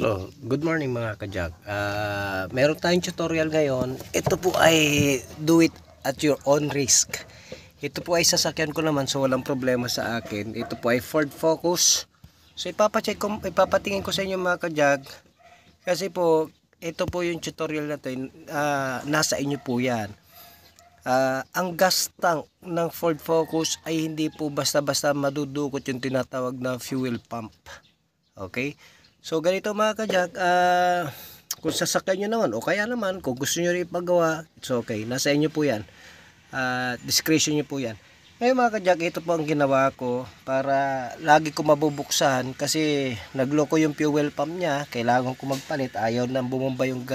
Hello, good morning mga kajag. Meron tayong tutorial ngayon. Ito po ay do it at your own risk. Ito po ay sasakyan ko naman, so walang problema sa akin. Ito po ay Ford Focus. So ipapatingin ko sa inyo mga kajag. Kasi po, ito po yung tutorial natin. Nasa inyo po yan. Ang gas tank ng Ford Focus ay hindi po basta-basta madudukot yung tinatawag na fuel pump. Okay? So ganito mga kajag, kung sasakyan nyo naman o kaya naman kung gusto nyo rin ipagawa, it's okay, nasa inyo po yan, discretion nyo po yan. Ngayon mga kajag, ito po ang ginawa ko para lagi ko mabubuksan kasi nagloko yung fuel pump nya, kailangan ko magpalit, ayaw nang bumomba yung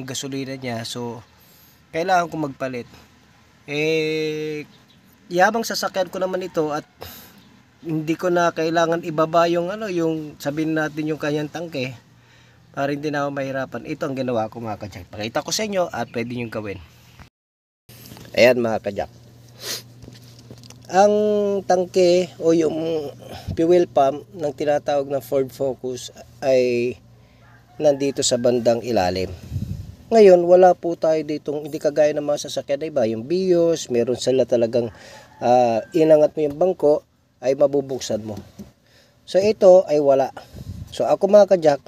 gasolina nya, so kailangan ko magpalit. Yabang sasakyan ko naman ito at hindi ko na kailangan ibaba yung yung sabihin natin yung kanyang tangke para hindi na ako mahirapan. Ito ang ginawa ko mga kajak. Pakita ko sa inyo at pwede nyo gawin. Ayan mga kajak. Ang tangke o yung fuel pump ng tinatawag na Ford Focus ay nandito sa bandang ilalim. Ngayon wala po tayo ditong, hindi kagaya ng mga sasakyan, iba yung Vios, meron sila talagang inangat mo yung bangko ay mabubuksan mo. So ito ay wala. So ako mga kajak,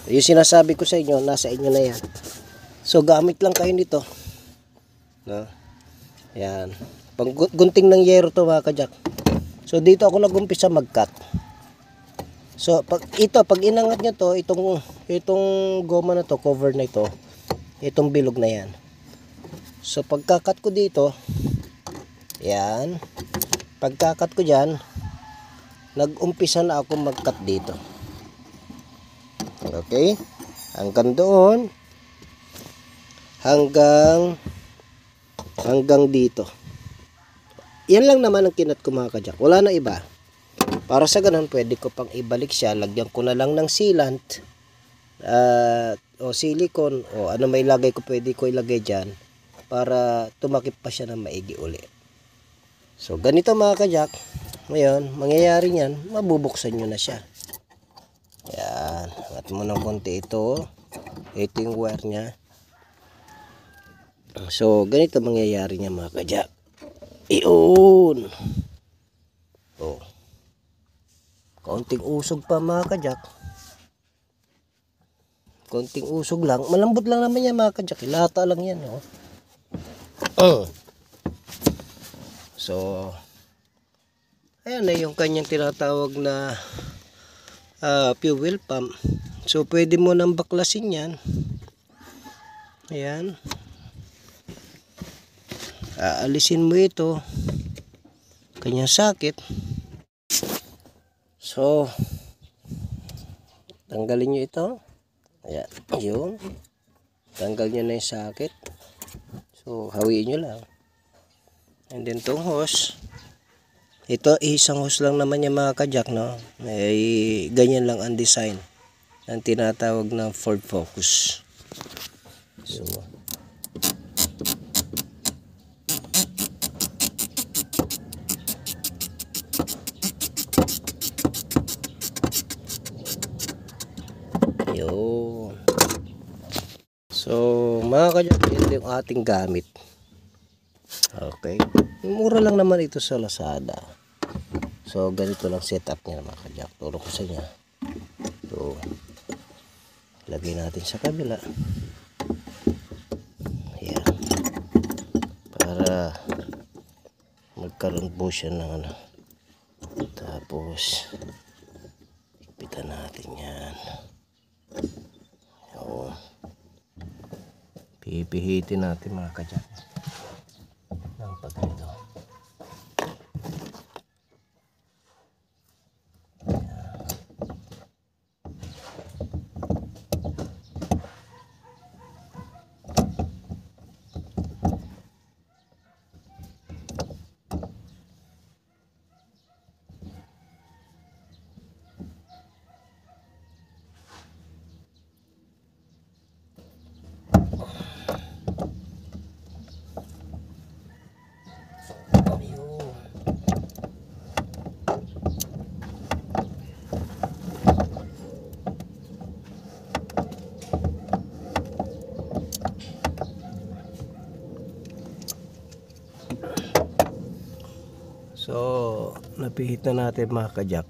yung sinasabi ko sa inyo, nasa inyo na yan. So gamit lang kayo nito. No? Yan. Gunting ng yero to mga kajak. So dito ako nag-umpisa mag-cut. So pag inangat nyo to, itong goma na to, cover na ito, itong bilog na yan. So pagka-cut ko dito, yan. Pagkakat ko dyan, nag-umpisa na ako mag-cut dito. Okay? Hanggang doon. Hanggang dito. Yan lang naman ang kinat ko mga kajak. Wala na iba. Para sa ganun, pwede ko pang ibalik siya. Lagyan ko na lang ng sealant. O silicone. O ano may lagay ko, pwede ko ilagay dyan. Para tumakip pa siya ng maigi uli. So, ganito mga kajak. Ngayon, mangyayari niyan, mabubuksan nyo na siya. Yan. Angat mo ng konti ito. Ito yung wire niya. So, ganito mangyayari niya mga kajak. Iyon. Oh. Kaunting usog pa mga kajak. Kaunting usog lang. Malambot lang naman yan mga kajak. Ilata lang yan. Oh. So, ayan na yung kanyang tinatawag na fuel pump. So, pwede mo nang baklasin yan. Ayan. Aalisin mo ito. Kanyang sakit. So, tanggalin nyo ito. Ayan. Yun. Tanggal nyo na yung sakit. So, hawiin nyo lang. And then itong hose, ito isang hose lang naman yung mga kajak, no? Ay, ganyan lang ang design ang tinatawag na Ford Focus. So, yun. So mga kajak, ito yung ating gamit. Okay. Mura lang naman ito sa Lazada. So, ganito lang setup niya mga kajak. Turo ko sa inyo. So, lagay natin sa kabila. Ayan. Para magkaroon po siya ng ano. Tapos, ikpitan natin yan. Ayan. Pipihitin natin mga kajak. Pagkito. Pihit na natin mga kajak.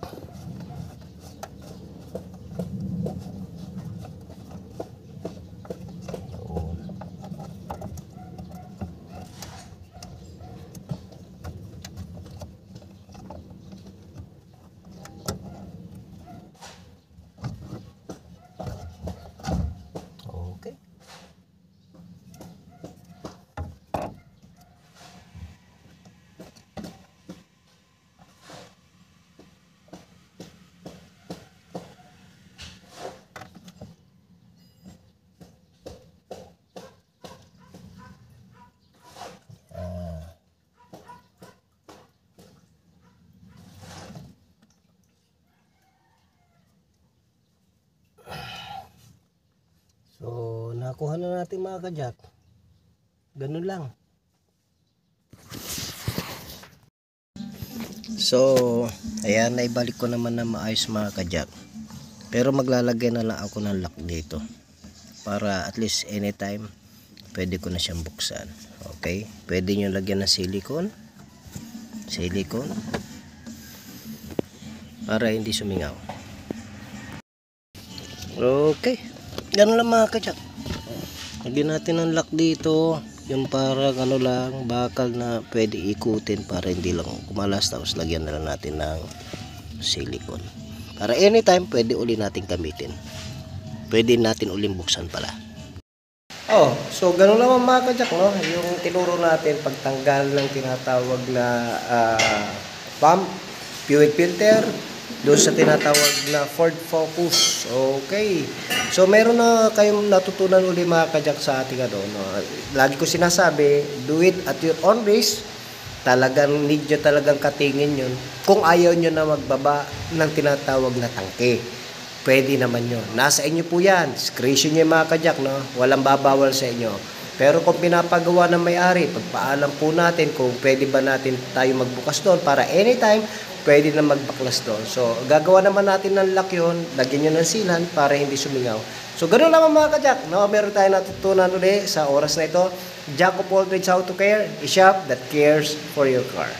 Okay. So, nakuha na natin mga kajak. Ganun lang. So, ayan, naibalik ko naman na maayos mga kajak. Pero maglalagay na lang ako ng lock dito. Para at least anytime, pwede ko na siyang buksan. Okay? Pwede nyo lagyan ng silicone. Silicone. Para hindi sumingaw. Okay. Ganun lang mga kajak. Lagyan natin ng lock dito. Yung parang ano lang, bakal na pwede ikutin para hindi lang kumalas. Tapos lagyan na lang natin ng silicone. Para anytime pwede uli natin gamitin. Pwede natin uling buksan pala. Oh, so ganun lang mga kajak, no? Yung tinuro natin pagtanggal ng tinatawag na pump, fuel filter, doon sa tinatawag na Ford Focus. Okay. So meron na kayong natutunan uli mga kajak sa ating ano, no? Lagi ko sinasabi, do it at your own risk. Talagang need nyo talagang katingin yun. Kung ayaw nyo na magbaba ng tinatawag na tangke, pwede naman yun. Nasa inyo po yan. Discretion nyo mga kajak, no? Walang babawal sa inyo. Pero kung pinapagawa ng may-ari, pagpaalam po natin kung pwede ba natin tayo magbukas doon para anytime pwede na magbaklas doon. So, gagawa naman natin ng lock yun, lagyan nyo ng silan para hindi sumingaw. So, ganoon naman mga kajak. No? Meron tayong natutunan ulit sa oras na ito. Jack of all trades, how to care, a shop that cares for your car.